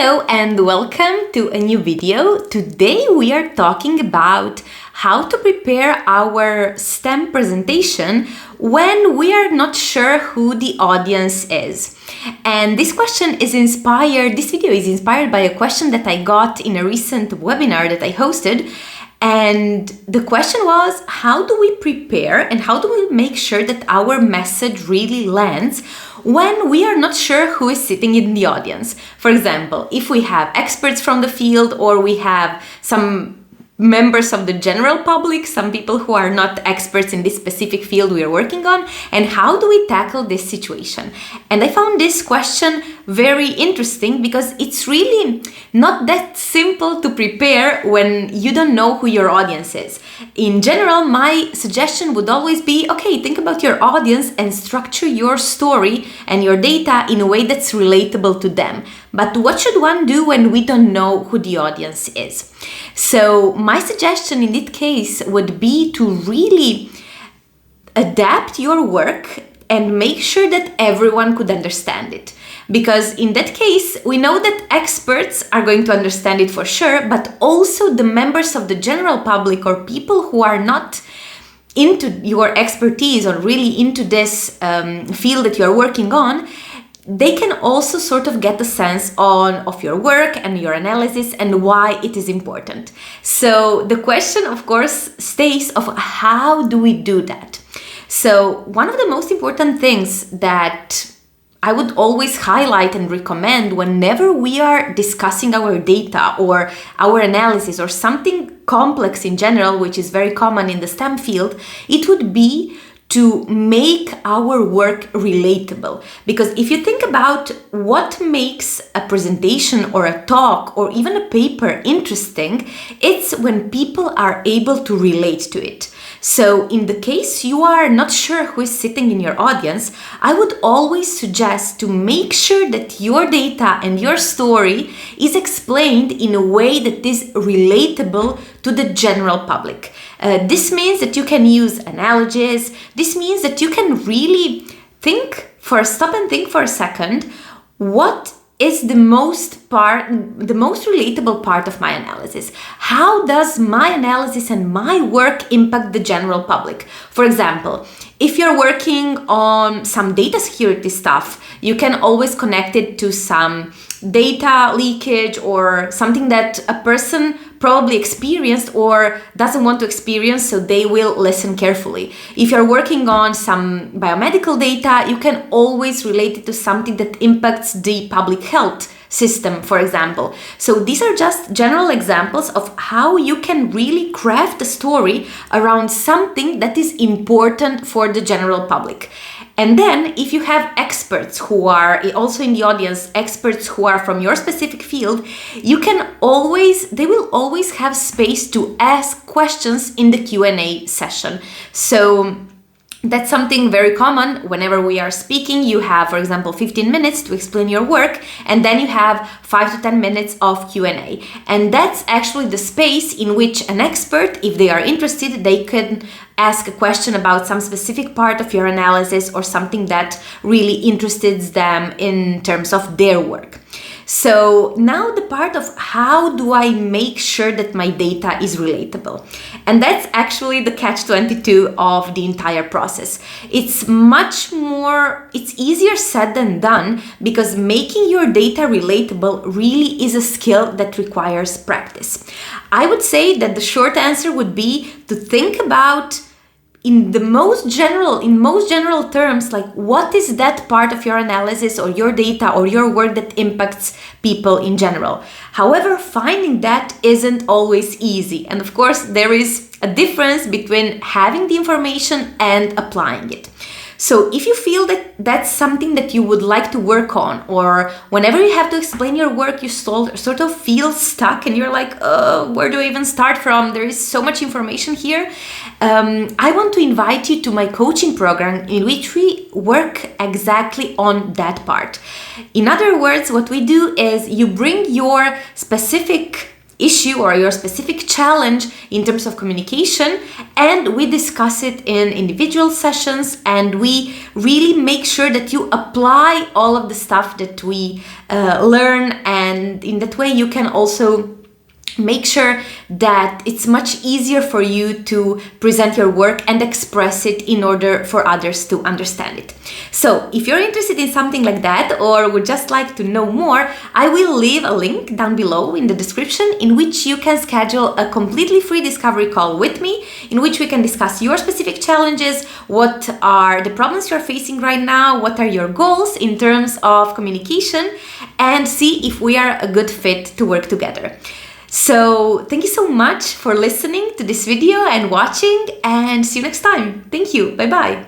Hello and welcome to a new video. Today we are talking about how to prepare our STEM presentation when we are not sure who the audience is. And this video is inspired by a question that I got in a recent webinar that I hosted. And the question was, how do we prepare and how do we make sure that our message really lands when we are not sure who is sitting in the audience? For example, if we have experts from the field or we have some members of the general public, some people who are not experts in this specific field we are working on, and how do we tackle this situation? And I found this question very interesting because it's really not that simple to prepare when you don't know who your audience is. In general, my suggestion would always be, okay, think about your audience and structure your story and your data in a way that's relatable to them. But what should one do when we don't know who the audience is? So my suggestion in this case would be to really adapt your work and make sure that everyone could understand it. Because in that case, we know that experts are going to understand it for sure, but also the members of the general public or people who are not into your expertise or really into this field that you're working on, they can also sort of get a sense of your work and your analysis and why it is important. So the question, of course, stays of how do we do that? So one of the most important things that I would always highlight and recommend whenever we are discussing our data or our analysis or something complex in general, which is very common in the STEM field, it would be to make our work relatable. Because if you think about what makes a presentation or a talk or even a paper interesting, it's when people are able to relate to it. So in the case you are not sure who is sitting in your audience, I would always suggest to make sure that your data and your story is explained in a way that is relatable to the general public. This means that you can use analogies. This means that you can really stop and think for a second, what is the most relatable part of my analysis? How does my analysis and my work impact the general public? For example, if you're working on some data security stuff, you can always connect it to some data leakage or something that a person probably experienced or doesn't want to experience, so they will listen carefully. If you're working on some biomedical data, you can always relate it to something that impacts the public health system, for example. So these are just general examples of how you can really craft a story around something that is important for the general public. And then if you have experts who are also in the audience, experts who are from your specific field, they will always have space to ask questions in the Q&A session. So that's something very common. Whenever we are speaking, you have, for example, 15 minutes to explain your work, and then you have 5 to 10 minutes of Q&A. And that's actually the space in which an expert, if they are interested, they can ask a question about some specific part of your analysis or something that really interests them in terms of their work. So now the part of how do I make sure that my data is relatable? And that's actually the catch-22 of the entire process. It's easier said than done because making your data relatable really is a skill that requires practice. I would say that the short answer would be to think about in most general terms, like what is that part of your analysis or your data or your work that impacts people in general. However, finding that isn't always easy. And of course, there is a difference between having the information and applying it. So if you feel that that's something that you would like to work on, or whenever you have to explain your work, you sort of feel stuck and you're like, where do I even start from? There is so much information here. I want to invite you to my coaching program in which we work exactly on that part. In other words, what we do is you bring your specific issue or your specific challenge in terms of communication, and we discuss it in individual sessions, and we really make sure that you apply all of the stuff that we learn, and in that way you can also make sure that it's much easier for you to present your work and express it in order for others to understand it. So if you're interested in something like that or would just like to know more, I will leave a link down below in the description in which you can schedule a completely free discovery call with me, in which we can discuss your specific challenges, what are the problems you're facing right now, what are your goals in terms of communication, and see if we are a good fit to work together. So thank you so much for listening to this video and watching, and see you next time. Thank you. Bye bye.